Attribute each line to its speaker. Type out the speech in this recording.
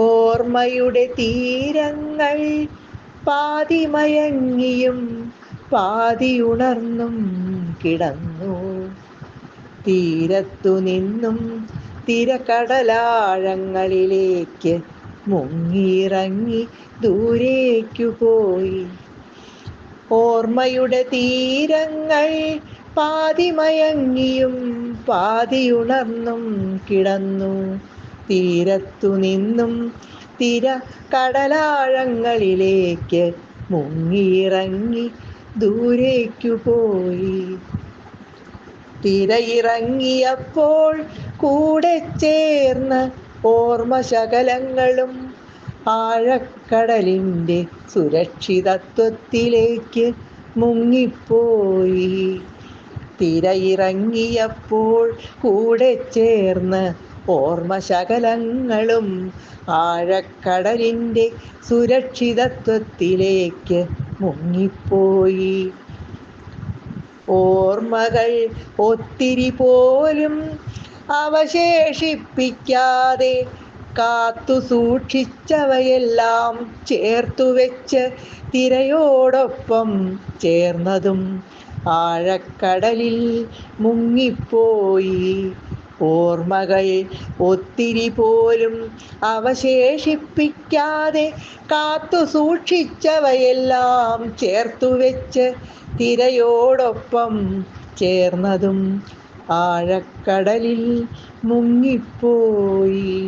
Speaker 1: ഓർമ്മയുടെ തീരങ്ങൾ പാതിമയങ്ങിയും പാതിയുണർന്നും കിടന്നു. തീരത്തു നിന്നും തിരക്കടലാഴങ്ങളിലേക്ക് മുങ്ങിയിറങ്ങി ദൂരേക്കു പോയി. ഓർമ്മയുടെ തീരങ്ങൾ പാതിമയങ്ങിയും പാതിയുണർന്നും കിടന്നു. തീരത്തു നിന്നും തിരക്കടലാഴങ്ങളിലേക്ക് മുങ്ങിയിറങ്ങി ദൂരേക്കു പോയി. തിരയിറങ്ങിയപ്പോൾ കൂടെ ചേർന്ന ഓർമ്മശകലങ്ങളും ആഴക്കടലിൻ്റെ സുരക്ഷിതത്വത്തിലേക്ക് മുങ്ങിപ്പോയി. തിരയിറങ്ങിയപ്പോൾ കൂടെ ചേർന്ന ഓർമ്മശകലങ്ങളും ആഴക്കടലിൻ്റെ സുരക്ഷിതത്വത്തിലേക്ക് മുങ്ങിപ്പോയി. ഓർമ്മകൾ ഒത്തിരി പോലും അവശേഷിപ്പിക്കാതെ കാത്തു സൂക്ഷിച്ചവയെല്ലാം ചേർത്തുവെച്ച് തിരയോടൊപ്പം ചേർന്നതും ആഴക്കടലിൽ മുങ്ങിപ്പോയി. ഓർമ്മകൾ ഒത്തിരി പോലും അവശേഷിപ്പിക്കാതെ കാത്തു സൂക്ഷിച്ചവയെല്ലാം ചേർത്തുവെച്ച് തിരയോടൊപ്പം ചേർന്നതും ആഴക്കടലിൽ മുങ്ങിപ്പോയി.